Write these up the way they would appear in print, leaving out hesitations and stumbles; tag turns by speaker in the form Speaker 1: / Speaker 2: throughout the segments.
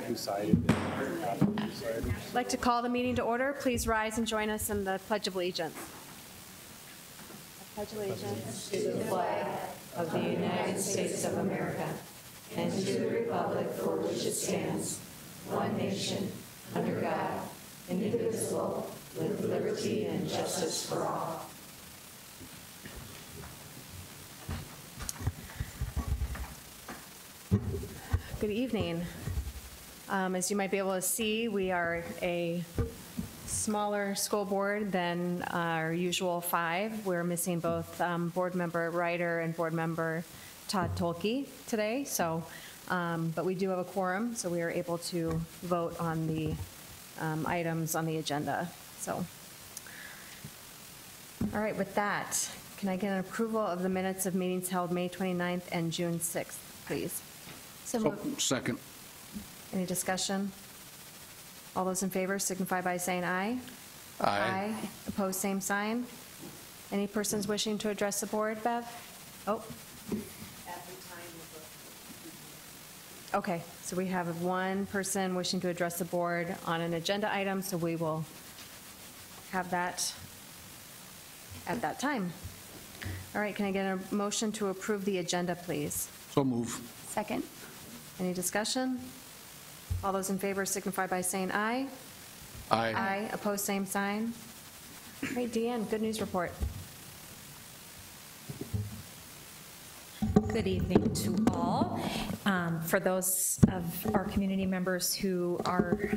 Speaker 1: decided.
Speaker 2: I'd like to call the meeting to order. Please rise and join us in the Pledge of Allegiance. I pledge allegiance
Speaker 3: to the flag of the United States of America and to the republic for which it stands, one nation, under God, indivisible, with liberty and justice for all.
Speaker 2: Good evening. As you might be able to see, we are a smaller school board than our usual 5. We're missing both board member Ryder and board member Todd Tolke today. So, but we do have a quorum, so we are able to vote on the items on the agenda. So, all right, with that, can I get an approval of the minutes of meetings held May 29th and June 6th, please? So moved.
Speaker 1: Second.
Speaker 2: Any discussion? All those in favor signify by saying aye.
Speaker 1: Aye.
Speaker 2: Opposed, same sign. Any persons wishing to address the board, Bev? Oh. Okay, so we have one person wishing to address the board on an agenda item, so we will have that at that time. All right, can I get a motion to approve the agenda, please?
Speaker 1: So move.
Speaker 2: Second. Any discussion? All those in favor signify by saying aye.
Speaker 1: Aye.
Speaker 2: Aye. Opposed, same sign. All right, Deanne, good news report.
Speaker 4: Good evening to all. For those of our community members who are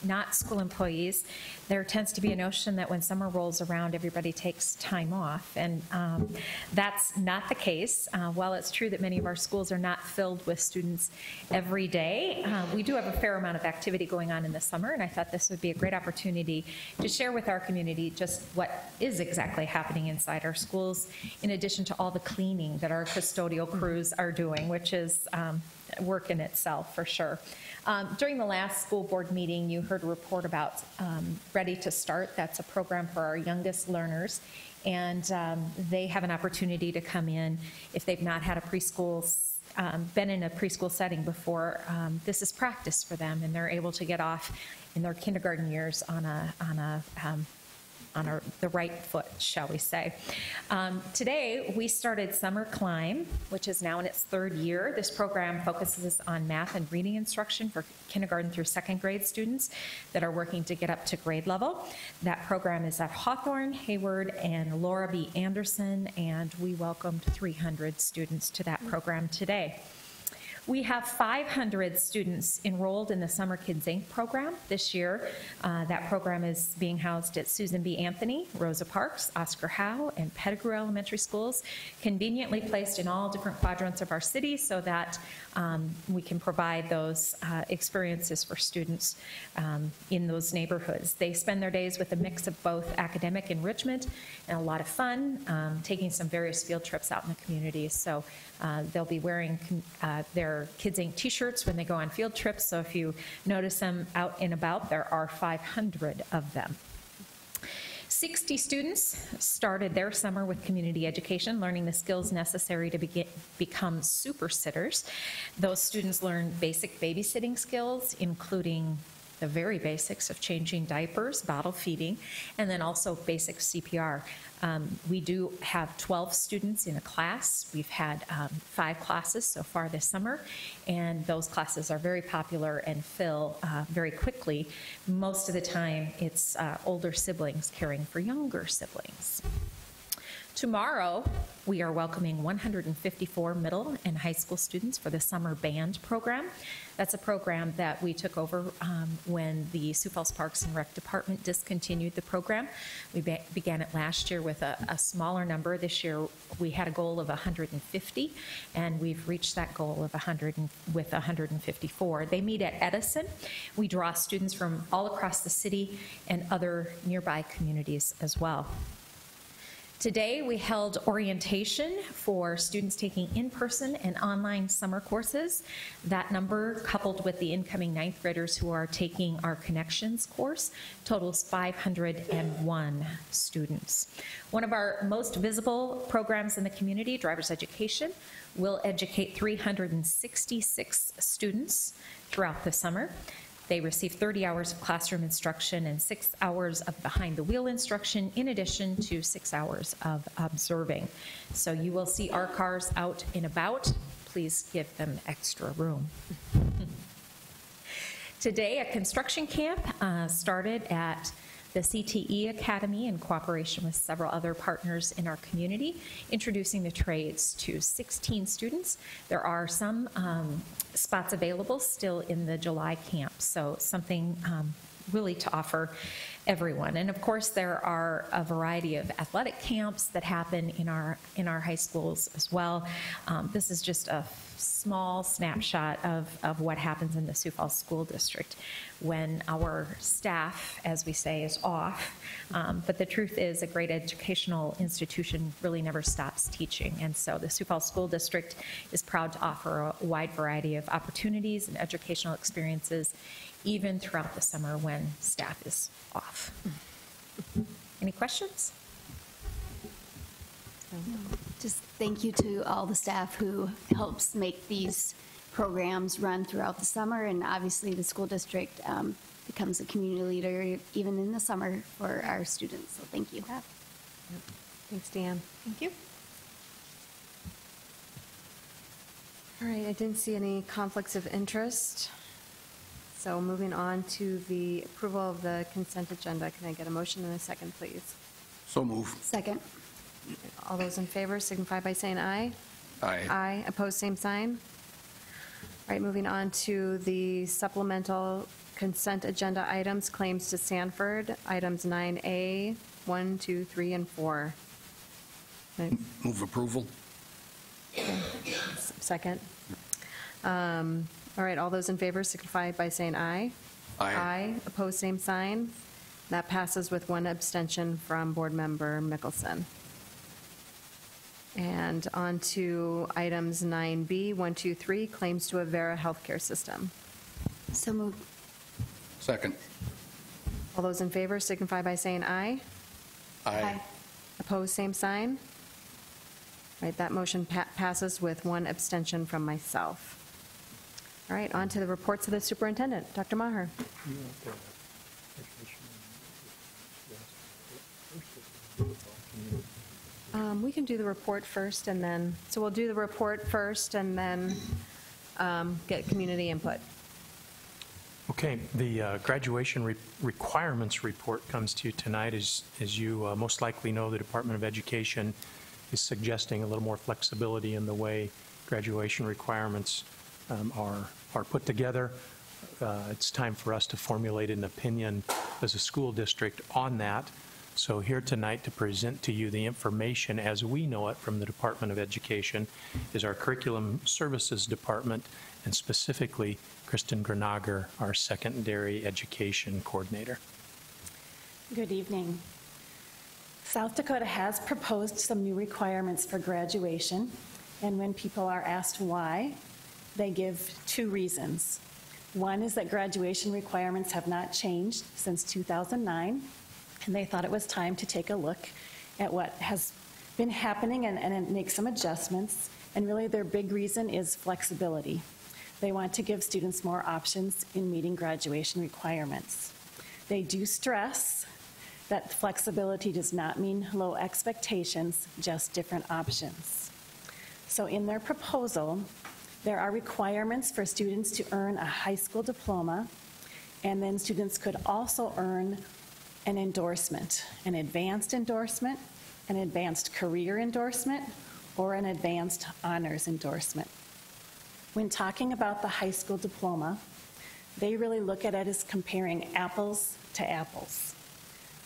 Speaker 4: not school employees, there tends to be a notion that when summer rolls around, everybody takes time off, and that's not the case. While it's true that many of our schools are not filled with students every day, we do have a fair amount of activity going on in the summer, and I thought this would be a great opportunity to share with our community just what is exactly happening inside our schools, in addition to all the cleaning that our custodial crews are doing, which is work in itself for sure. During the last school board meeting, you heard a report about Ready to Start. That's a program for our youngest learners, and they have an opportunity to come in if they've not had a preschool, been in a preschool setting before. This is practice for them, and they're able to get off in their kindergarten years on the right foot, shall we say. Today, we started Summer Climb, which is now in its 3rd year. This program focuses on math and reading instruction for kindergarten through 2nd grade students that are working to get up to grade level. That program is at Hawthorne, Hayward, and Laura B. Anderson, and we welcomed 300 students to that program today. We have 500 students enrolled in the Summer Kids Inc. program this year. That program is being housed at Susan B. Anthony, Rosa Parks, Oscar Howe, and Pettigrew Elementary Schools, conveniently placed in all different quadrants of our city so that we can provide those experiences for students in those neighborhoods. They spend their days with a mix of both academic enrichment and a lot of fun, taking some various field trips out in the community. So they'll be wearing their Kids Inc. t-shirts when they go on field trips, so if you notice them out and about, there are 500 of them. 60 students started their summer with community education, learning the skills necessary to become super sitters. Those students learn basic babysitting skills, including the very basics of changing diapers, bottle feeding, and then also basic CPR. We do have 12 students in a class. We've had 5 classes so far this summer, and those classes are very popular and fill very quickly. Most of the time, it's older siblings caring for younger siblings. Tomorrow, we are welcoming 154 middle and high school students for the summer band program. That's a program that we took over when the Sioux Falls Parks and Rec Department discontinued the program. We began it last year with a smaller number. This year, we had a goal of 150, and we've reached that goal of 154. They meet at Edison. We draw students from all across the city and other nearby communities as well. Today, we held orientation for students taking in-person and online summer courses. That number, coupled with the incoming ninth graders who are taking our Connections course, totals 501 students. One of our most visible programs in the community, Driver's Education, will educate 366 students throughout the summer. They receive 30 hours of classroom instruction and 6 hours of behind-the-wheel instruction, in addition to 6 hours of observing. So you will see our cars out and about. Please give them extra room. Today, a construction camp started at the CTE Academy in cooperation with several other partners in our community, introducing the trades to 16 students. There are some spots available still in the July camp, so something really to offer everyone. And of course, there are a variety of athletic camps that happen in our high schools as well. This is just a small snapshot of what happens in the Sioux Falls School District when our staff, as we say, is off. But the truth is, a great educational institution really never stops teaching. And so the Sioux Falls School District is proud to offer a wide variety of opportunities and educational experiences, even throughout the summer when staff is off. Any questions?
Speaker 3: Just thank you to all the staff who helps make these programs run throughout the summer, and obviously the school district becomes a community leader even in the summer for our students, so thank you.
Speaker 2: Thanks, Dan.
Speaker 4: Thank you.
Speaker 2: All right, I didn't see any conflicts of interest. So moving on to the approval of the consent agenda. Can I get a motion and a second, please?
Speaker 1: So move.
Speaker 3: Second.
Speaker 2: All those in favor signify by saying aye.
Speaker 1: Aye.
Speaker 2: Aye. Opposed, same sign. All right, moving on to the supplemental consent agenda items, claims to Sanford, items 9A, 1, 2, 3, and 4. Okay,
Speaker 1: Move approval.
Speaker 2: second. All right, all those in favor signify by saying aye.
Speaker 1: Aye.
Speaker 2: Aye. Opposed, same sign. That passes with one abstention from Board Member Mickelson. And on to items 9B, 1, 2, 3, claims to Avera Healthcare System.
Speaker 3: So moved.
Speaker 1: Second.
Speaker 2: All those in favor signify by saying aye.
Speaker 1: Aye.
Speaker 2: Opposed, same sign. All right, that motion passes with one abstention from myself. All right, on to the reports of the superintendent. Dr. Maher. We can do the report first and then, so we'll do the report first and then get community input.
Speaker 5: Okay, the graduation requirements report comes to you tonight. As you most likely know, the Department of Education is suggesting a little more flexibility in the way graduation requirements are put together. It's time for us to formulate an opinion as a school district on that. So here tonight to present to you the information as we know it from the Department of Education is our Curriculum Services Department, and specifically Kristen Grenager, our Secondary Education Coordinator.
Speaker 6: Good evening. South Dakota has proposed some new requirements for graduation, and when people are asked why, they give two reasons. One is that graduation requirements have not changed since 2009, and they thought it was time to take a look at what has been happening and make some adjustments, and really their big reason is flexibility. They want to give students more options in meeting graduation requirements. They do stress that flexibility does not mean low expectations, just different options. So in their proposal, there are requirements for students to earn a high school diploma, and then students could also earn an endorsement, an advanced endorsement, an advanced career endorsement, or an advanced honors endorsement. When talking about the high school diploma, they really look at it as comparing apples to apples.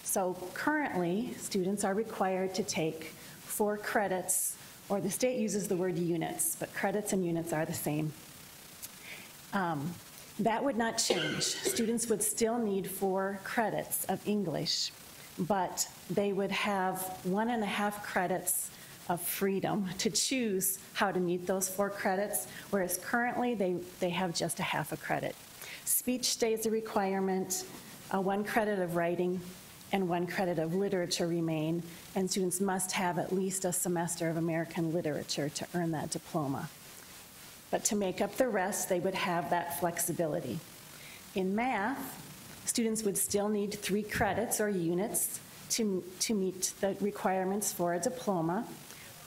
Speaker 6: So currently, students are required to take 4 credits, or the state uses the word units, but credits and units are the same. That would not change. Students would still need 4 credits of English but they would have 1.5 credits of freedom to choose how to meet those 4 credits, whereas currently they have just 1/2 credit. Speech stays a requirement, 1 credit of writing and 1 credit of literature remain, and students must have at least a semester of American literature to earn that diploma. But to make up the rest, they would have that flexibility. In math, students would still need 3 credits or units to meet the requirements for a diploma,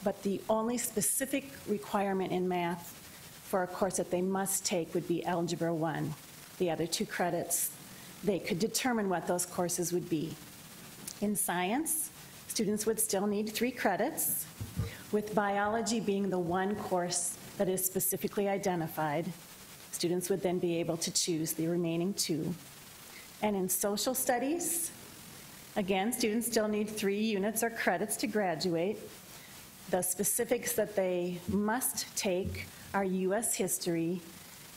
Speaker 6: but the only specific requirement in math for a course that they must take would be Algebra 1. The other 2 credits, they could determine what those courses would be. In science, students would still need 3 credits, with biology being the one course that is specifically identified. Students would then be able to choose the remaining 2. And in social studies, again, students still need 3 units or credits to graduate. The specifics that they must take are U.S. history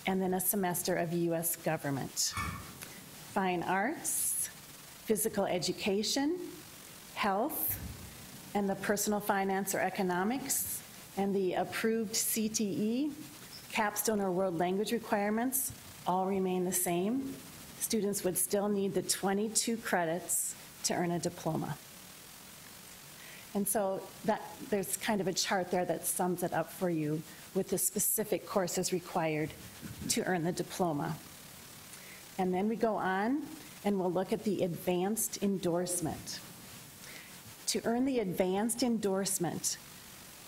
Speaker 6: and then a semester of U.S. government. Fine arts, physical education, health, and the personal finance or economics, and the approved CTE, capstone or world language requirements all remain the same. Students would still need the 22 credits to earn a diploma. And so there's kind of a chart there that sums it up for you with the specific courses required to earn the diploma. And then we go on and we'll look at the advanced endorsement. To earn the advanced endorsement,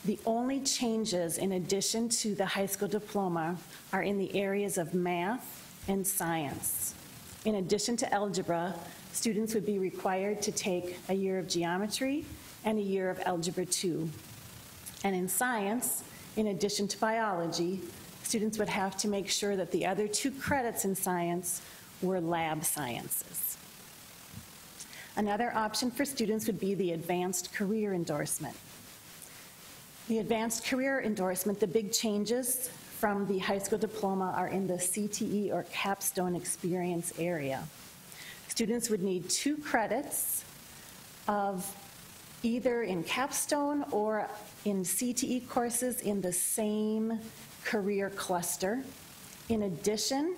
Speaker 6: the only changes in addition to the high school diploma are in the areas of math and science. In addition to algebra, students would be required to take a year of geometry and a year of Algebra 2. And in science, in addition to biology, students would have to make sure that the other 2 credits in science were lab sciences. Another option for students would be the advanced career endorsement. The advanced career endorsement, the big changes from the high school diploma are in the CTE or capstone experience area. Students would need 2 credits of either in capstone or in CTE courses in the same career cluster. In addition,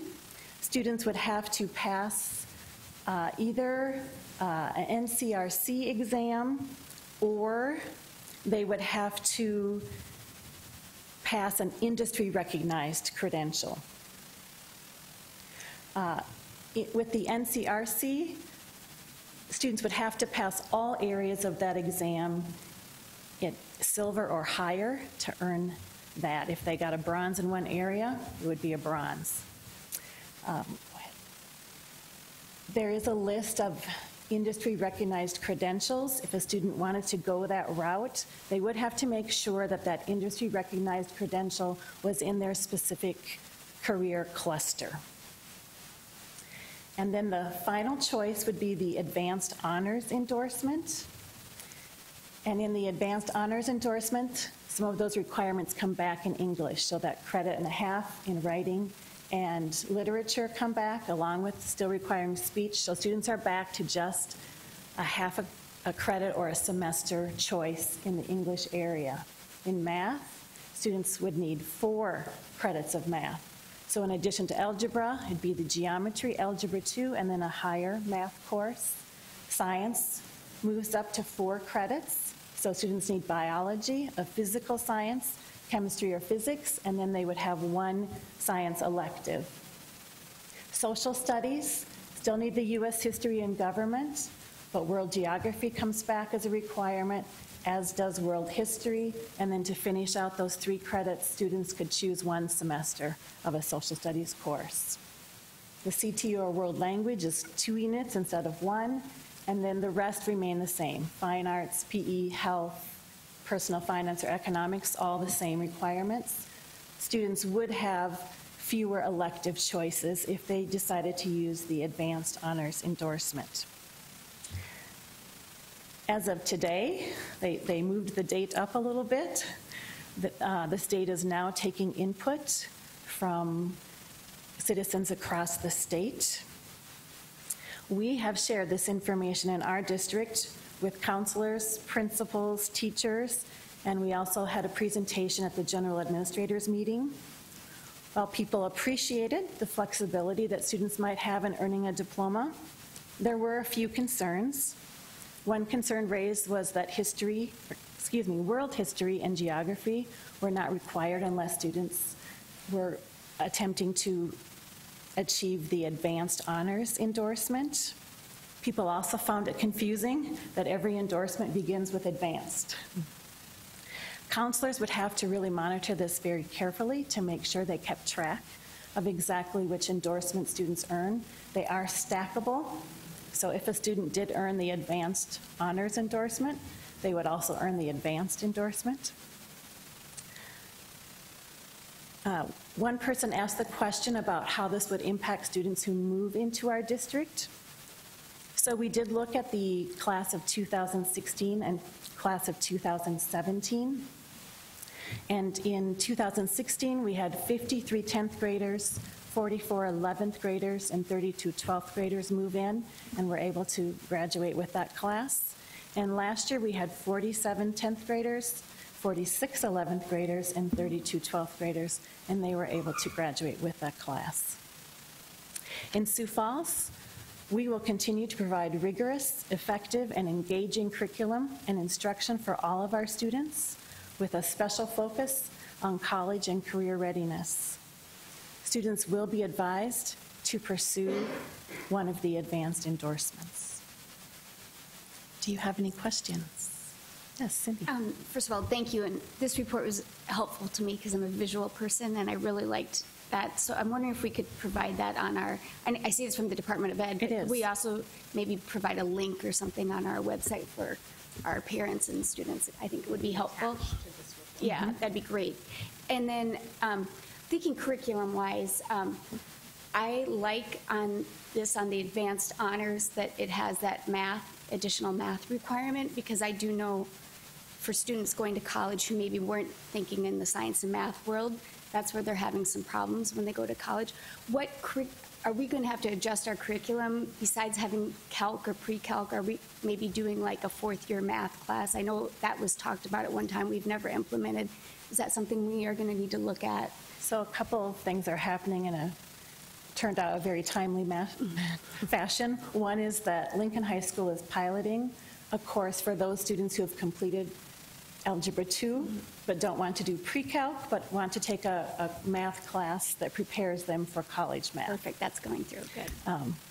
Speaker 6: students would have to pass either an NCRC exam, or they would have to pass an industry-recognized credential. With the NCRC, students would have to pass all areas of that exam at silver or higher to earn that. If they got a bronze in one area, it would be a bronze. There is a list of industry-recognized credentials. If a student wanted to go that route, they would have to make sure that that industry-recognized credential was in their specific career cluster. And then the final choice would be the advanced honors endorsement. And in the advanced honors endorsement, some of those requirements come back in English, so that 1.5 credits in writing and literature come back, along with still requiring speech. So students are back to just 1/2 credit or a semester choice in the English area. In math, students would need 4 credits of math. So in addition to algebra, it'd be the geometry, Algebra 2, and then a higher math course. Science moves up to 4 credits. So students need biology, a physical science, chemistry or physics, and then they would have 1 science elective. Social studies still need the U.S. history and government, but world geography comes back as a requirement, as does world history. And then to finish out those 3 credits, students could choose 1 semester of a social studies course. The CT or world language is 2 units instead of 1, and then the rest remain the same. Fine arts, PE, health, personal finance or economics, all the same requirements. Students would have fewer elective choices if they decided to use the advanced honors endorsement. As of today, they moved the date up a little bit. The state is now taking input from citizens across the state. We have shared this information in our district with counselors, principals, teachers, and we also had a presentation at the general administrators meeting. While people appreciated the flexibility that students might have in earning a diploma, there were a few concerns. One concern raised was that world history and geography were not required unless students were attempting to achieve the advanced honors endorsement. People also found it confusing that every endorsement begins with advanced. Counselors would have to really monitor this very carefully to make sure they kept track of exactly which endorsement students earn. They are stackable, so if a student did earn the advanced honors endorsement, they would also earn the advanced endorsement. One person asked the question about how this would impact students who move into our district. So we did look at the class of 2016 and class of 2017. And in 2016, we had 53 10th graders, 44 11th graders, and 32 12th graders move in and were able to graduate with that class. And last year, we had 47 10th graders, 46 11th graders, and 32 12th graders, and they were able to graduate with that class. In Sioux Falls, we will continue to provide rigorous, effective, and engaging curriculum and instruction for all of our students, with a special focus on college and career readiness. Students will be advised to pursue one of the advanced endorsements. Do you have any questions? Yes, Cindy.
Speaker 7: First of all, thank you. And this report was helpful to me because I'm a visual person and I really liked that. So I'm wondering if we could provide that on our, and I see this from the Department of Ed.
Speaker 6: It is.
Speaker 7: Could we also maybe provide a link or something on our website for our parents and students? I think it would be helpful. Yeah, that'd be great. And then thinking curriculum-wise, I like on the advanced honors that it has that additional math requirement, because I do know for students going to college who maybe weren't thinking in the science and math world, that's where they're having some problems when they go to college. Are we going to have to adjust our curriculum besides having calc or pre-calc? Are we maybe doing like a fourth-year math class? I know that was talked about at one time. We've never implemented. Is that something we are going to need to look at?
Speaker 6: So a couple of things are happening in turned out a very timely fashion. One is that Lincoln High School is piloting a course for those students who have completed Algebra 2, but don't want to do pre-calc, but want to take a math class that prepares them for college math.
Speaker 7: Perfect, that's going through, good.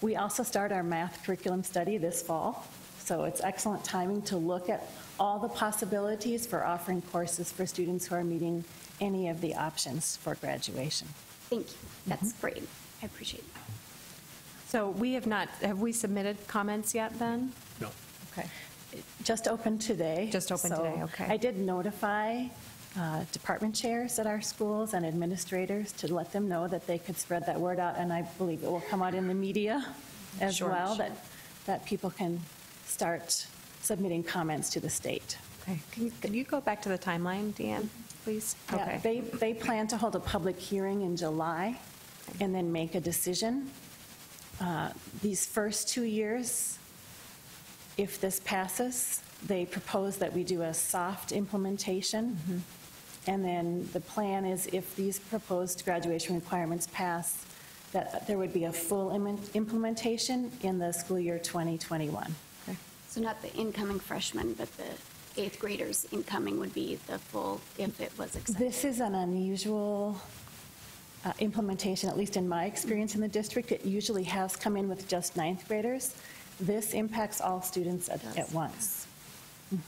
Speaker 6: We also start our math curriculum study this fall, so it's excellent timing to look at all the possibilities for offering courses for students who are meeting any of the options for graduation.
Speaker 7: Thank you, that's great. I appreciate it.
Speaker 2: So have we submitted comments yet then?
Speaker 5: No.
Speaker 2: Okay.
Speaker 6: Just opened today.
Speaker 2: Just opened today, okay.
Speaker 6: I did notify department chairs at our schools and administrators to let them know that they could spread that word out, and I believe it will come out in the media as
Speaker 2: Sure,
Speaker 6: well,
Speaker 2: sure.
Speaker 6: that people can start submitting comments to the state.
Speaker 2: Okay. Can you go back to the timeline, Deanne, please?
Speaker 6: Yeah, they plan to hold a public hearing in July and then make a decision. These first 2 years, if this passes, they propose that we do a soft implementation. And then the plan is, if these proposed graduation requirements pass, that there would be a full implementation in the school year 2021.
Speaker 7: So not the incoming freshmen, but the 8th graders incoming would be the full, if it was accepted.
Speaker 6: This is an unusual implementation, at least in my experience in the district. It usually has come in with just 9th graders. This impacts all students at once.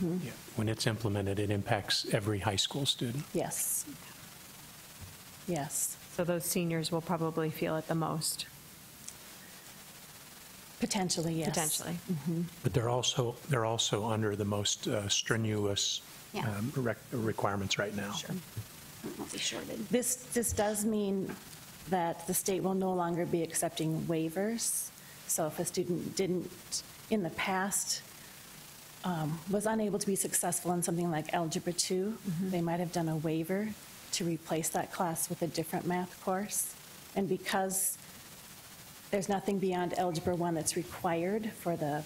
Speaker 5: Yeah. When it's implemented, it impacts every high school student.
Speaker 6: Yes. Yes.
Speaker 2: So those seniors will probably feel it the most.
Speaker 6: Potentially, yes.
Speaker 2: Potentially.
Speaker 5: But they're also under the most strenuous
Speaker 7: Yeah.
Speaker 5: requirements right now.
Speaker 7: It won't be shorted.
Speaker 6: This does mean that the state will no longer be accepting waivers. So if a student didn't, in the past, was unable to be successful in something like Algebra 2, they might have done a waiver to replace that class with a different math course. And because There's nothing beyond Algebra 1 that's required for the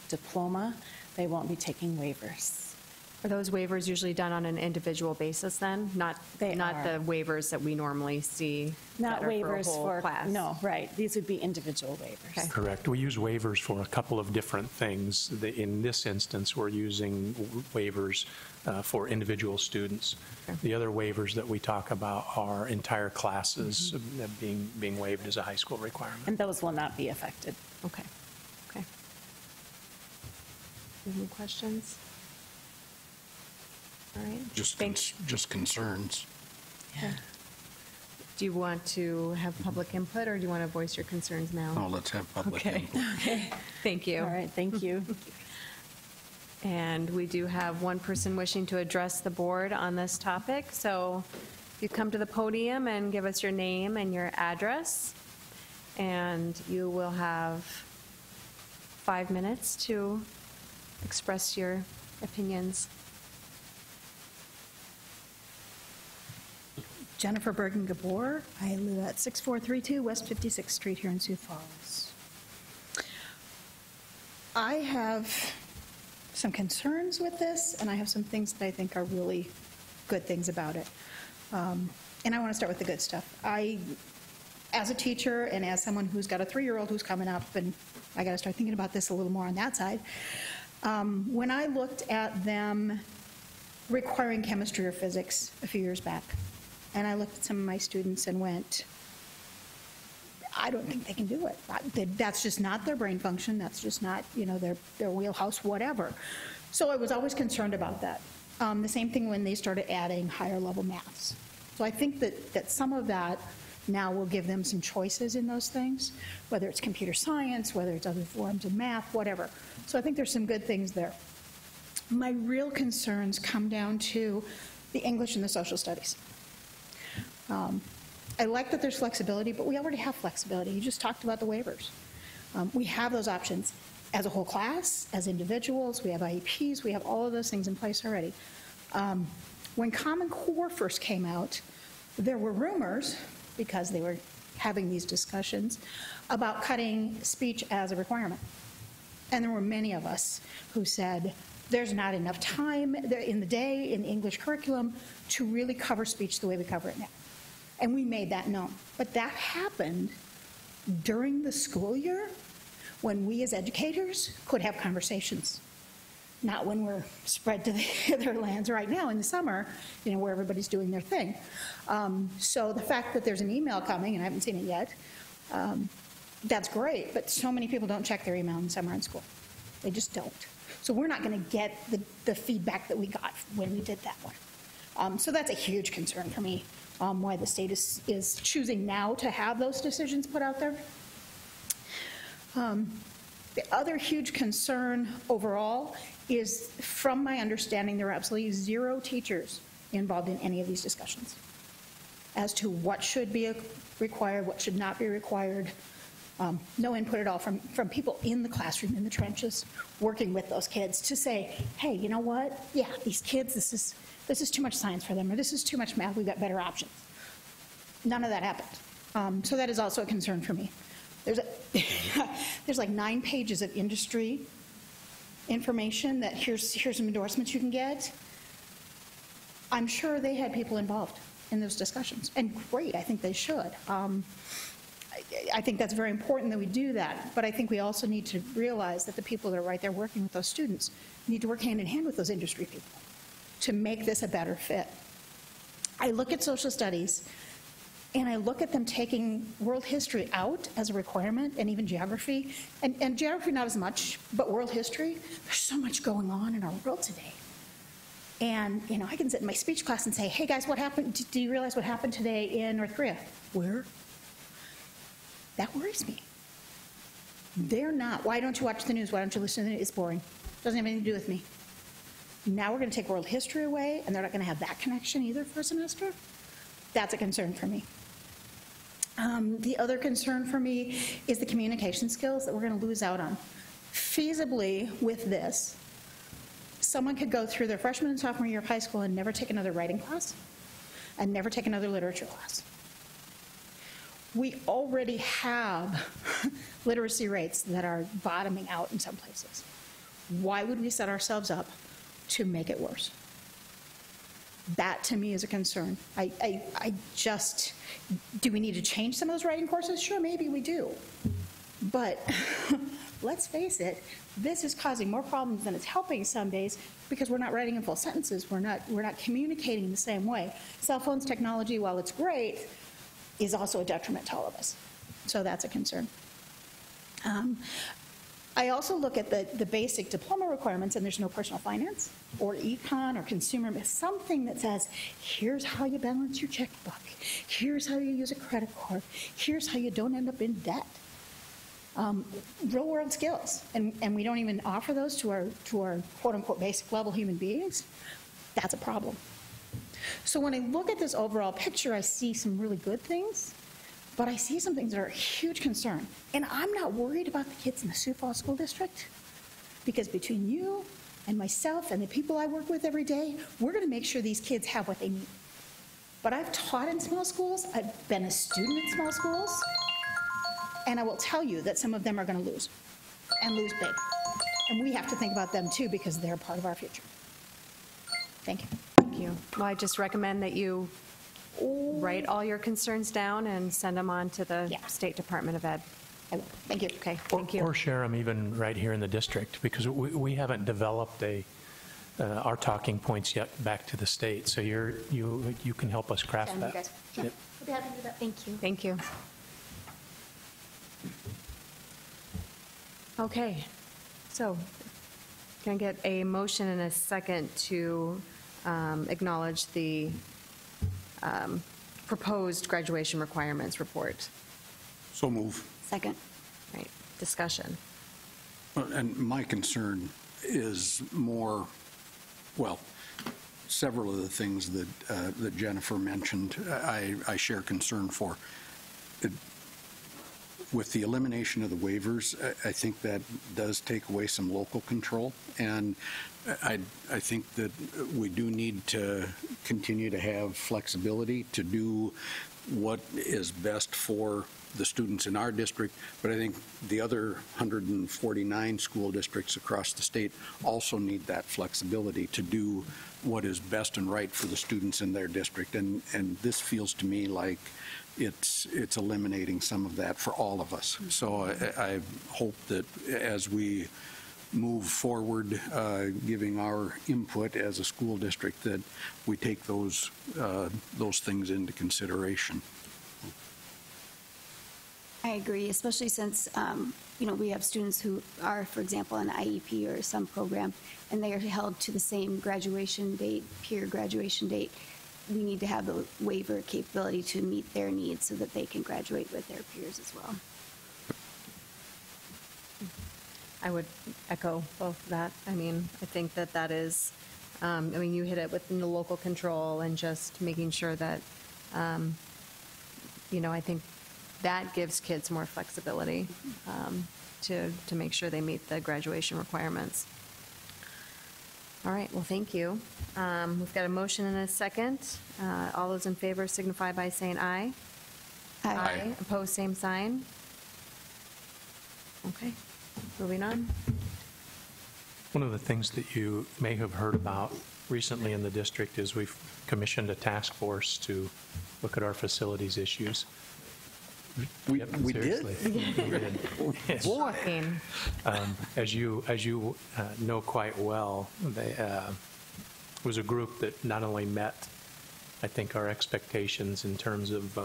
Speaker 6: diploma. They won't be taking waivers.
Speaker 2: Are those waivers usually done on an individual basis then? Not
Speaker 6: They
Speaker 2: not
Speaker 6: are.
Speaker 2: the waivers that we normally see
Speaker 6: Not
Speaker 2: that are
Speaker 6: waivers
Speaker 2: for a whole
Speaker 6: for,
Speaker 2: class?
Speaker 6: no, right. These would be individual waivers.
Speaker 2: Okay.
Speaker 5: Correct. We use waivers for a couple of different things. In this instance, we're using waivers for individual students.
Speaker 2: Okay.
Speaker 5: The other waivers that we talk about are entire classes being waived as a high school requirement.
Speaker 6: And those will not be affected.
Speaker 2: Okay. Okay. Any questions? All right.
Speaker 1: Just concerns.
Speaker 2: Do you want to have public input, or do you want to voice your concerns now?
Speaker 1: Oh, let's have public
Speaker 2: Okay.
Speaker 1: input.
Speaker 2: Thank you.
Speaker 6: All right, thank you.
Speaker 2: And we do have one person wishing to address the board on this topic. So if you come to the podium and give us your name and your address, and you will have 5 minutes to express your opinions.
Speaker 8: Jennifer Bergen-Gabor. I live at 6432 West 56th Street here in Sioux Falls. I have some concerns with this, and I have some things that I think are really good things about it. And I want to start with the good stuff. As a teacher and as someone who's got a 3-year-old who's coming up, and I got to start thinking about this a little more on that side, when I looked at them requiring chemistry or physics a few years back, and I looked at some of my students and went, I don't think they can do it. That's just not their brain function. That's just not, their wheelhouse, whatever. So I was always concerned about that. The same thing when they started adding higher level maths. So I think that some of that now will give them some choices in those things, whether it's computer science, whether it's other forms of math, whatever. So I think there's some good things there. My real concerns come down to the English and the social studies. I like that there's flexibility, but we already have flexibility. You just talked about the waivers. We have those options as a whole class, as individuals. We have IEPs. We have all of those things in place already. When Common Core first came out, there were rumors, because they were having these discussions, about cutting speech as a requirement. And there were many of us who said, there's not enough time in the day in the English curriculum to really cover speech the way we cover it now. And we made that known. But that happened during the school year when we as educators could have conversations, not when we're spread to the other lands right now in the summer, where everybody's doing their thing. So the fact that there's an email coming, and I haven't seen it yet, that's great, but so many people don't check their email in summer in school. They just don't. So we're not going to get the feedback that we got when we did that one. So that's a huge concern for me, why the state is choosing now to have those decisions put out there. The other huge concern overall is, from my understanding, there are absolutely 0 teachers involved in any of these discussions as to what should be required, what should not be required. No input at all from people in the classroom, in the trenches, working with those kids to say, hey, you know what? Yeah, these kids, this is too much science for them, or this is too much math, we've got better options. None of that happened. So that is also a concern for me. There's like 9 pages of industry information that here's some endorsements you can get. I'm sure they had people involved in those discussions, and great, I think they should. I think that's very important that we do that, but I think we also need to realize that the people that are right there working with those students need to work hand in hand with those industry people to make this a better fit. I look at social studies, and I look at them taking world history out as a requirement, and even geography, and geography not as much, but world history. There's so much going on in our world today. And, I can sit in my speech class and say, hey guys, what happened? Do you realize what happened today in North Korea? Where? That worries me. They're not. Why don't you watch the news? Why don't you listen to the news? It's boring. Doesn't have anything to do with me. Now we're going to take world history away, and they're not going to have that connection either for a semester. That's a concern for me. The other concern for me is the communication skills that we're going to lose out on. Feasibly, with this, someone could go through their freshman and sophomore year of high school and never take another writing class and never take another literature class. We already have literacy rates that are bottoming out in some places. Why would we set ourselves up to make it worse? That, to me, is a concern. I just, do we need to change some of those writing courses? Sure, maybe we do. But let's face it, this is causing more problems than it's helping some days because we're not writing in full sentences. We're not communicating in the same way. Cell phones technology, while it's great, is also a detriment to all of us. So that's a concern. I also look at the basic diploma requirements, and there's no personal finance or econ or consumer, something that says, here's how you balance your checkbook, here's how you use a credit card, here's how you don't end up in debt. Real world skills, and we don't even offer those to our quote unquote basic level human beings. That's a problem. So when I look at this overall picture, I see some really good things, but I see some things that are a huge concern. And I'm not worried about the kids in the Sioux Falls School District, because between you and myself and the people I work with every day, we're going to make sure these kids have what they need. But I've taught in small schools, I've been a student in small schools, and I will tell you that some of them are going to lose, and lose big. And we have to think about them too, because they're part of our future. Thank you.
Speaker 2: Thank you. Well, I just recommend that you write all your concerns down and send them on to the State Department of Ed.
Speaker 8: I will. Thank you.
Speaker 2: Okay, thank you.
Speaker 5: Or share them even right here in the district, because we haven't developed our talking points yet back to the state. So you can help us craft
Speaker 7: Send you
Speaker 5: that.
Speaker 7: guys. Sure.
Speaker 5: Yep.
Speaker 7: We'll be happy to do that. Thank you.
Speaker 2: Thank you. Okay, so can I get a motion and a second to acknowledge the proposed graduation requirements report?
Speaker 1: So move.
Speaker 7: Second.
Speaker 2: Right, discussion.
Speaker 1: And my concern is more, well, several of the things that Jennifer mentioned, I share concern for. With the elimination of the waivers, I think that does take away some local control, and I think that we do need to continue to have flexibility to do what is best for the students in our district, but I think the other 149 school districts across the state also need that flexibility to do what is best and right for the students in their district, and this feels to me like it's eliminating some of that for all of us. So I hope that as we move forward, giving our input as a school district, that we take those things into consideration.
Speaker 7: I agree, especially since, we have students who are, for example, an IEP or some program, and they are held to the same graduation date, peer graduation date. We need to have a waiver capability to meet their needs so that they can graduate with their peers as well.
Speaker 2: I would echo both of that. I mean, I think that is, you hit it within the local control and just making sure that, I think that gives kids more flexibility to make sure they meet the graduation requirements. All right, well, thank you. We've got a motion and a second. All those in favor signify by saying aye.
Speaker 7: Aye.
Speaker 2: Opposed, same sign. Okay, moving on.
Speaker 5: One of the things that you may have heard about recently in the district is we've commissioned a task force to look at our facilities issues.
Speaker 1: We
Speaker 5: Seriously.
Speaker 1: did?
Speaker 5: We did. Yes.
Speaker 2: Shocking.
Speaker 5: As you know quite well, it was a group that not only met, I think, our expectations in terms of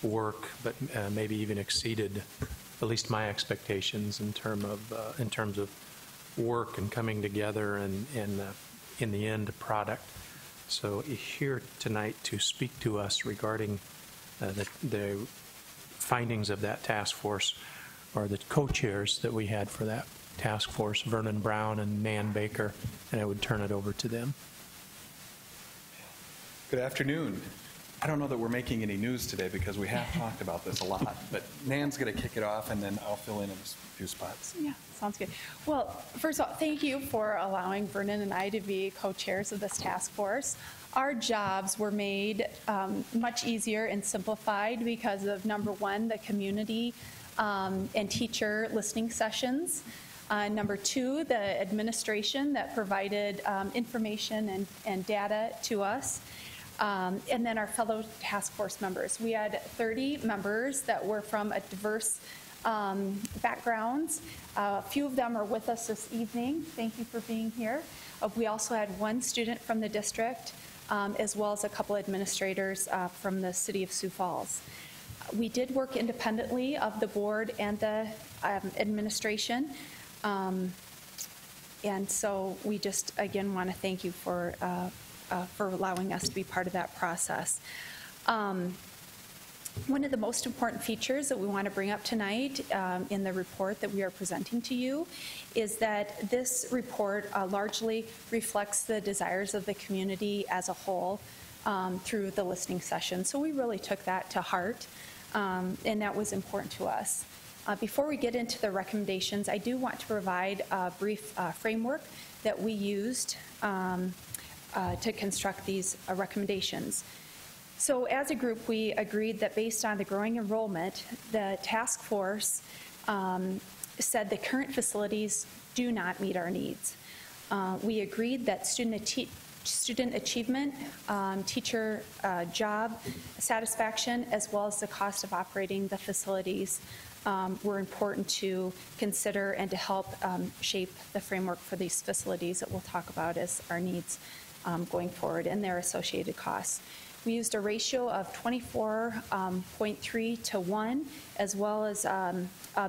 Speaker 5: work, but maybe even exceeded at least my expectations in terms of work and coming together and in the end, a product. So here tonight to speak to us regarding the findings of that task force are the co-chairs that we had for that task force, Vernon Brown and Nan Baker, and I would turn it over to them.
Speaker 9: Good afternoon. I don't know that we're making any news today because we have talked about this a lot, but Nan's going to kick it off, and then I'll fill in a few spots.
Speaker 6: Yeah, sounds good. Well, first of all, thank you for allowing Vernon and I to be co-chairs of this task force. Our jobs were made much easier and simplified because of, number one, the community and teacher listening sessions. Number two, the administration that provided information and data to us. And then our fellow task force members. We had 30 members that were from a diverse backgrounds. A few of them are with us this evening. Thank you for being here. We also had one student from the district, as well as a couple administrators from the city of Sioux Falls. We did work independently of the board and the administration. And so we just, again, want to thank you for allowing us to be part of that process. One of the most important features that we want to bring up tonight in the report that we are presenting to you is that this report largely reflects the desires of the community as a whole through the listening session. So we really took that to heart, and that was important to us. Before we get into the recommendations, I do want to provide a brief framework that we used to construct these recommendations. So as a group, we agreed that based on the growing enrollment, the task force said the current facilities do not meet our needs. We agreed that student achievement, teacher job satisfaction, as well as the cost of operating the facilities were important to consider and to help shape the framework for these facilities that we'll talk about as our needs going forward and their associated costs. We used a ratio of 24.3 to 1, as well as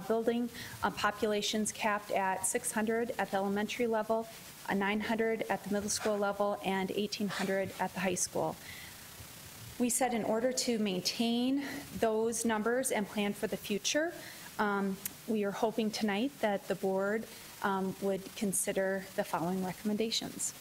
Speaker 6: building populations capped at 600 at the elementary level, 900 at the middle school level, and 1,800 at the high school. We said in order to maintain those numbers and plan for the future, we are hoping tonight that the board would consider the following recommendations.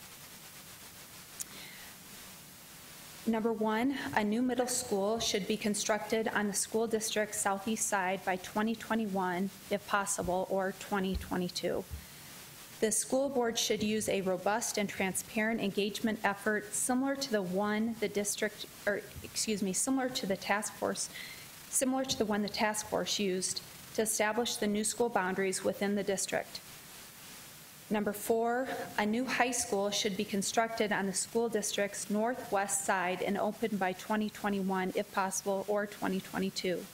Speaker 6: Number one, a new middle school should be constructed on the school district's southeast side by 2021, if possible, or 2022. The school board should use a robust and transparent engagement effort similar to the one the task force used to establish the new school boundaries within the district. Number four, a new high school should be constructed on the school district's northwest side and opened by 2021, if possible, or 2022.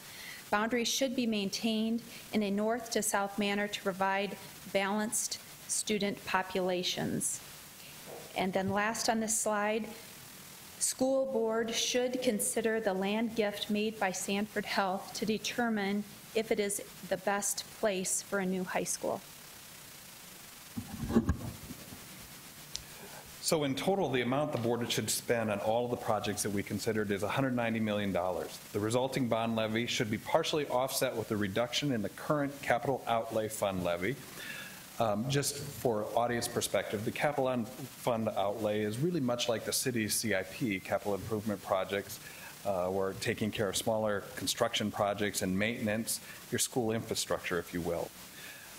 Speaker 6: Boundaries should be maintained in a north to south manner to provide balanced student populations. And then last on this slide, school board should consider the land gift made by Sanford Health to determine if it is the best place for a new high school.
Speaker 9: So in total, the amount the board should spend on all of the projects that we considered is $190 million. The resulting bond levy should be partially offset with a reduction in the current capital outlay fund levy. Just for audience perspective, the capital fund outlay is really much like the city's CIP, capital improvement projects. We're taking care of smaller construction projects and maintenance, your school infrastructure, if you will.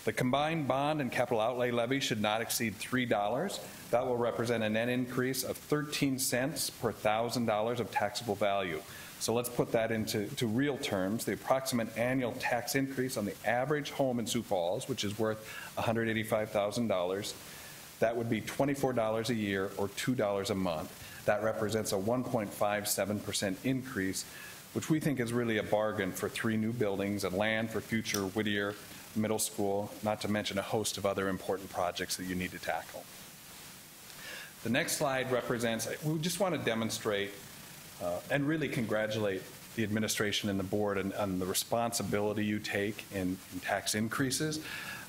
Speaker 9: The combined bond and capital outlay levy should not exceed $3. That will represent a net increase of 13 cents per $1,000 of taxable value. So let's put that into real terms. The approximate annual tax increase on the average home in Sioux Falls, which is worth $185,000, that would be $24 a year or $2 a month. That represents a 1.57% increase, which we think is really a bargain for 3 new buildings and land for future Whittier Middle School, not to mention a host of other important projects that you need to tackle. The next slide represents, we just want to demonstrate and really congratulate the administration and the board on the responsibility you take in tax increases.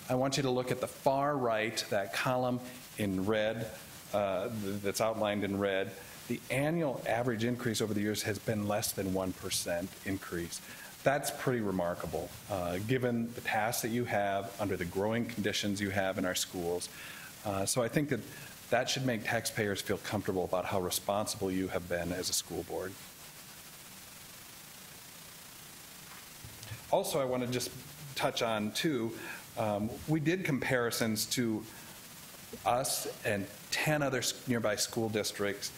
Speaker 9: I want you to look at the far right, that column in red, that's outlined in red. The annual average increase over the years has been less than 1% increase. That's pretty remarkable, given the tasks that you have under the growing conditions you have in our schools. So I think that should make taxpayers feel comfortable about how responsible you have been as a school board. Also, I want to just touch on, too, we did comparisons to us and 10 other nearby school districts.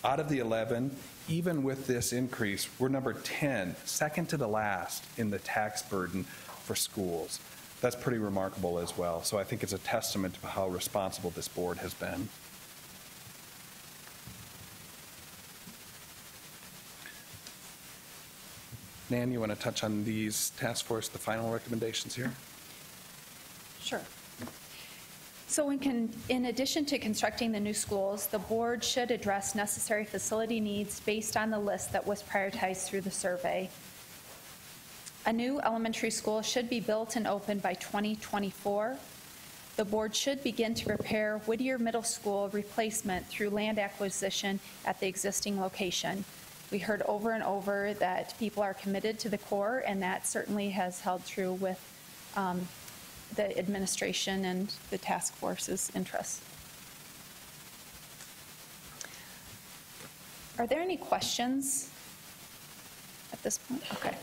Speaker 9: Out of the 11, even with this increase, we're number 10, second to the last in the tax burden for schools. That's pretty remarkable as well. So I think it's a testament to how responsible this board has been. Nan, you want to touch on these task force, the final recommendations here?
Speaker 8: Sure. So in addition to constructing the new schools, the board should address necessary facility needs based on the list that was prioritized through the survey. A new elementary school should be built and opened by 2024. The board should begin to prepare Whittier Middle School replacement through land acquisition at the existing location. We heard over and over that people are committed to the core, and that certainly has held true with the administration and the task force's interests. Are there any questions at this point? Okay.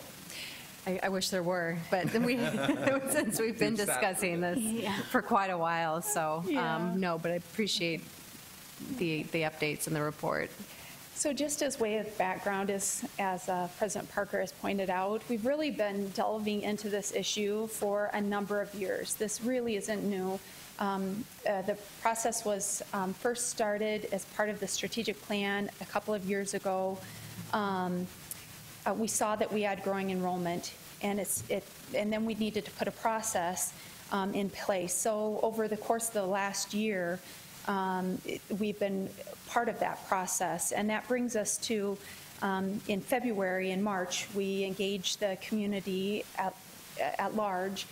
Speaker 2: I wish there were, but since we've been discussing this for quite a while, so no, but I appreciate the updates in the report.
Speaker 6: So just as way of background, as President Parker has pointed out, we've really been delving into this issue for a number of years. This really isn't new. The process was first started as part of the strategic plan a couple of years ago. We saw that we had growing enrollment, and then we needed to put a process in place. So over the course of the last year, we've been part of that process, and that brings us to in February and March, we engaged the community at large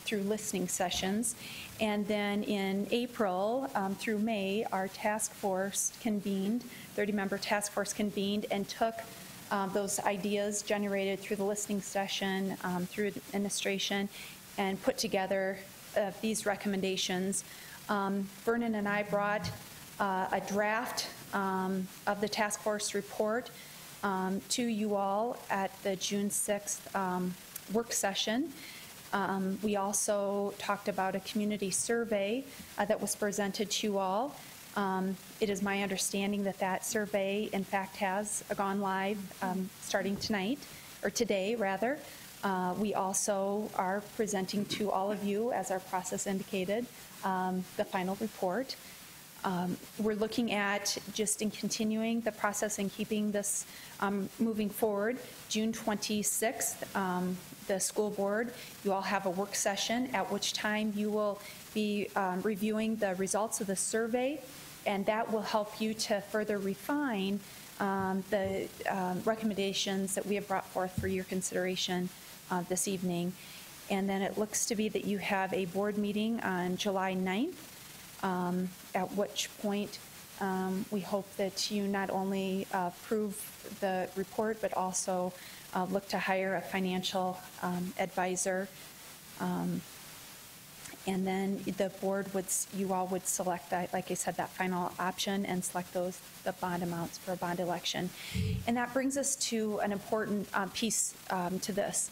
Speaker 6: through listening sessions, and then in April through May, our task force convened, 30-member task force convened, and took those ideas generated through the listening session, through administration, and put together these recommendations. Vernon and I brought a draft of the task force report to you all at the June 6th work session. We also talked about a community survey that was presented to you all. It is my understanding that that survey, in fact, has gone live starting tonight, or today, rather. We also are presenting to all of you, as our process indicated, the final report. We're looking at just in continuing the process and keeping this moving forward. June 26th, the school board, you all have a work session at which time you will be reviewing the results of the survey, and that will help you to further refine the recommendations that we have brought forth for your consideration this evening. And then it looks to be that you have a board meeting on July 9th, at which point we hope that you not only approve the report, but also look to hire a financial advisor. And then the board you all would select that, like I said, that final option and select the bond amounts for a bond election. And that brings us to an important piece to this.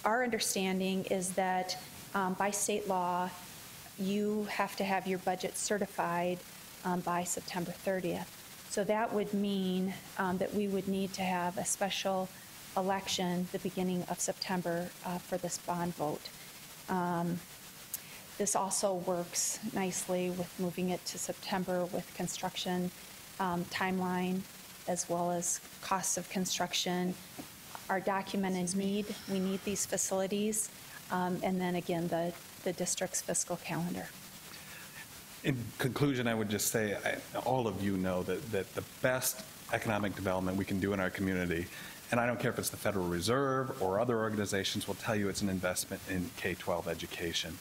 Speaker 6: Our understanding is that by state law, you have to have your budget certified by September 30th. So that would mean that we would need to have a special election the beginning of September for this bond vote. This also works nicely with moving it to September with construction timeline, as well as costs of construction, our documented need. We need these facilities, and then again, the district's fiscal calendar.
Speaker 9: In conclusion, I would just say, all of you know that the best economic development we can do in our community, and I don't care if it's the Federal Reserve or other organizations, will tell you it's an investment in K-12 education.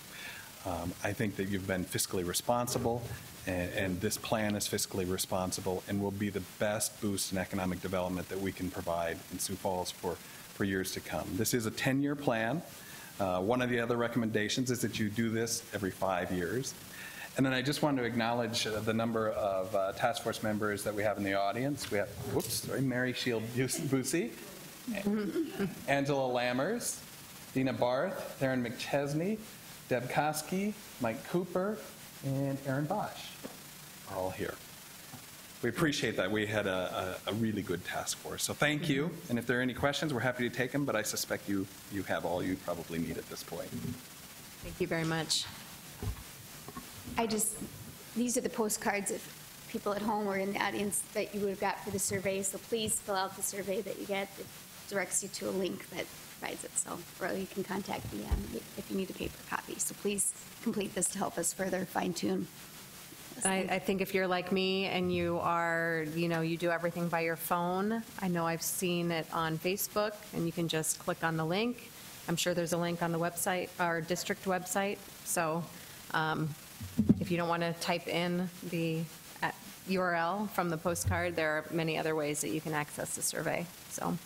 Speaker 9: I think that you've been fiscally responsible, and this plan is fiscally responsible and will be the best boost in economic development that we can provide in Sioux Falls for years to come. This is a 10-year plan. One of the other recommendations is that you do this every 5 years. And then I just want to acknowledge the number of task force members that we have in the audience. We have, Mary Shield Busey, Angela Lammers, Dina Barth, Theron McChesney, Deb Koski, Mike Cooper, and Aaron Bosch, are all here. We appreciate that. We had a really good task force, so thank you. And if there are any questions, we're happy to take them, but I suspect you have all you probably need at this point.
Speaker 2: Thank you very much.
Speaker 7: These are the postcards of people at home or in the audience that you would have got for the survey, so please fill out the survey that you get. It directs you to a link that provides it, so, or you can contact me if you need a paper copy. So please complete this to help us further fine-tune.
Speaker 2: I think if you're like me and you are, you do everything by your phone, I know I've seen it on Facebook, and you can just click on the link. I'm sure there's a link on the website, our district website. So if you don't want to type in the URL from the postcard, there are many other ways that you can access the survey. So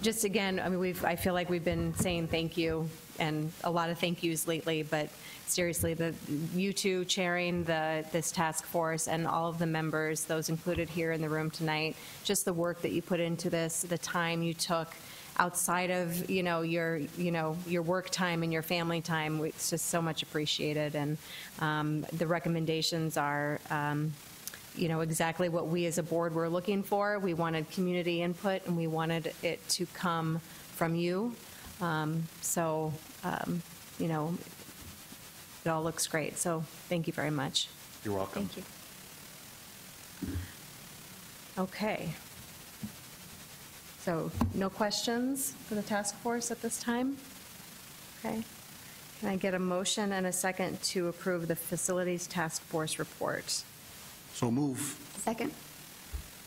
Speaker 2: just again, I feel like we've been saying thank you and a lot of thank yous lately, but seriously, you two chairing this task force and all of the members, those included here in the room tonight, just the work that you put into this, the time you took outside of your work time and your family time, it's just so much appreciated. And the recommendations are exactly what we as a board were looking for. We wanted community input, and we wanted it to come from you. It all looks great. So thank you very much.
Speaker 9: You're welcome.
Speaker 2: Thank you. Okay. So no questions for the task force at this time? Okay. Can I get a motion and a second to approve the facilities task force report?
Speaker 1: So move.
Speaker 7: Second.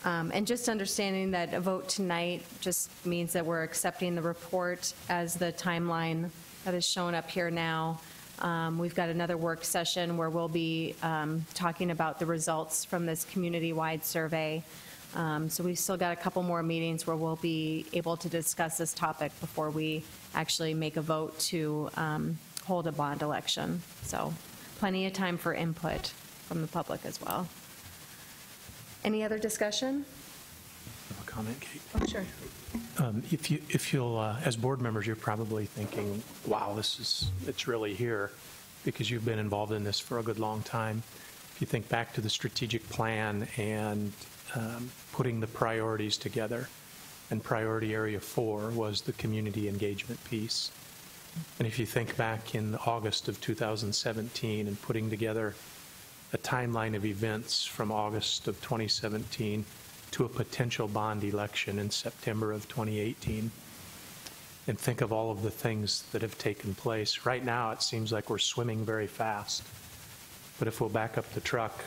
Speaker 2: And just understanding that a vote tonight just means that we're accepting the report as the timeline that is shown up here now. We've got another work session where we'll be talking about the results from this community-wide survey. So we've still got a couple more meetings where we'll be able to discuss this topic before we actually make a vote to hold a bond election. So plenty of time for input from the public as well. Any other discussion?
Speaker 5: I have a comment, Kate.
Speaker 2: Oh, sure.
Speaker 5: If you'll, as board members, you're probably thinking, wow, it's really here, because you've been involved in this for a good long time. If you think back to the strategic plan and putting the priorities together, and priority area 4 was the community engagement piece. And if you think back in August of 2017 and putting together a timeline of events from August of 2017 to a potential bond election in September of 2018, and think of all of the things that have taken place. Right now, it seems like we're swimming very fast. But if we'll back up the truck,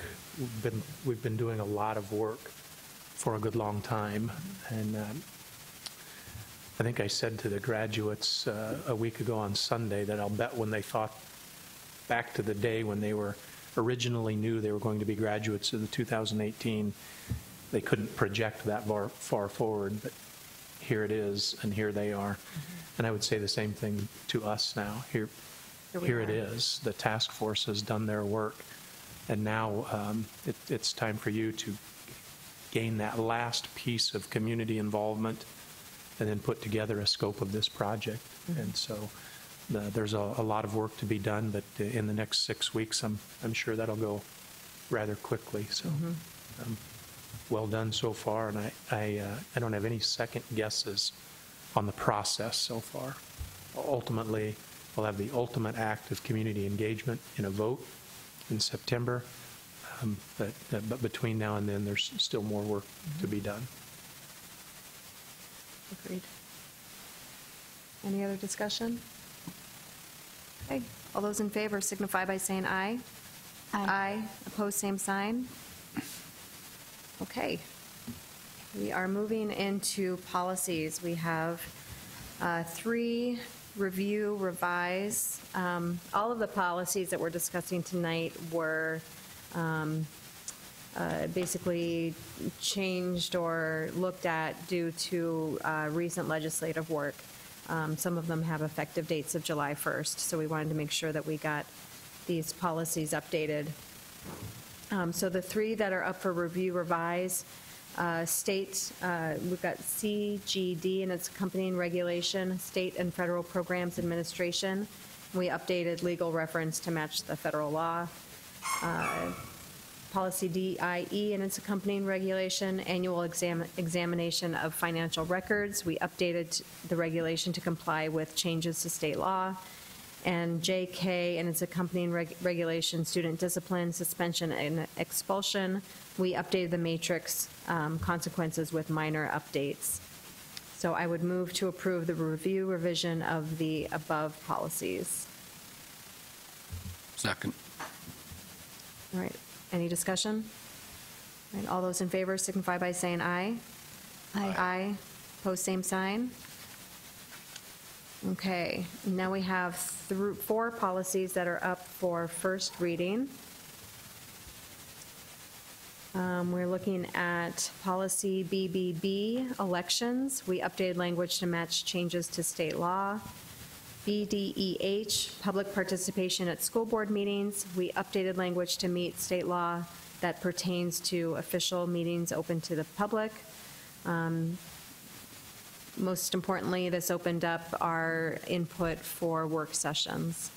Speaker 5: we've been doing a lot of work for a good long time. And I think I said to the graduates a week ago on Sunday that I'll bet when they thought back to the day when they were originally knew they were going to be graduates of the 2018, they couldn't project that far forward, but here it is, and here they are. And I would say the same thing to us now. Here it is. The task force has done their work, and now it's time for you to gain that last piece of community involvement and then put together a scope of this project. And so there's a lot of work to be done, but in the next 6 weeks, I'm sure that'll go rather quickly. So well done so far, and I don't have any second guesses on the process so far. Ultimately, we'll have the ultimate act of community engagement in a vote in September, but between now and then, there's still more work to be done.
Speaker 2: Agreed. Any other discussion? Okay, all those in favor signify by saying aye. Aye. Opposed, same sign. Okay. We are moving into policies. We have 3 review, revise. All of the policies that we're discussing tonight were basically changed or looked at due to recent legislative work. Some of them have effective dates of July 1st, so we wanted to make sure that we got these policies updated. So the 3 that are up for review, revise, State, we've got CGD and its accompanying regulation, State and Federal Programs Administration. We updated legal reference to match the federal law. Policy DIE and its accompanying regulation, Annual Examination of Financial Records. We updated the regulation to comply with changes to state law. And JK and its accompanying regulation, Student Discipline, Suspension, and Expulsion. We updated the matrix consequences with minor updates. So I would move to approve the review revision of the above policies.
Speaker 1: Second.
Speaker 2: All right, any discussion? All right, all those in favor signify by saying aye.
Speaker 3: Aye.
Speaker 2: Aye, pose same sign. Okay, now we have 4 policies that are up for first reading. We're looking at policy BBB, elections. We updated language to match changes to state law. BDEH, public participation at school board meetings. We updated language to meet state law that pertains to official meetings open to the public. Most importantly, this opened up our input for work sessions.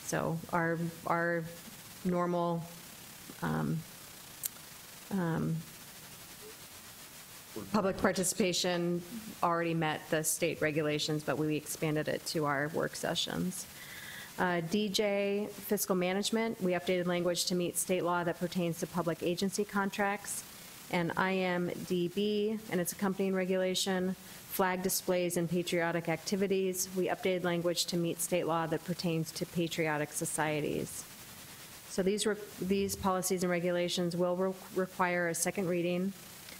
Speaker 2: So our normal public participation already met the state regulations, but we expanded it to our work sessions. DJ, fiscal management, we updated language to meet state law that pertains to public agency contracts. And IMDB and its accompanying regulation, flag displays and patriotic activities. We updated language to meet state law that pertains to patriotic societies. So these policies and regulations will require a second reading.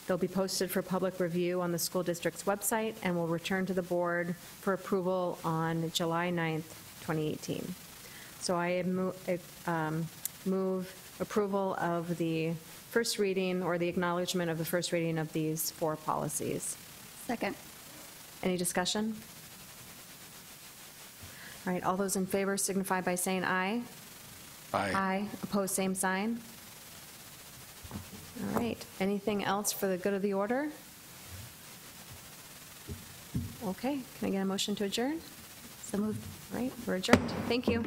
Speaker 2: They'll be posted for public review on the school district's website and will return to the board for approval on July 9th, 2018. So I move approval of the first reading or the acknowledgement of the first reading of these 4 policies.
Speaker 7: Second.
Speaker 2: Any discussion? All right, all those in favor signify by saying aye.
Speaker 1: Aye.
Speaker 2: Aye. Opposed, same sign. All right, anything else for the good of the order? Okay, can I get a motion to adjourn?
Speaker 3: So moved.
Speaker 2: All right, we're adjourned. Thank you.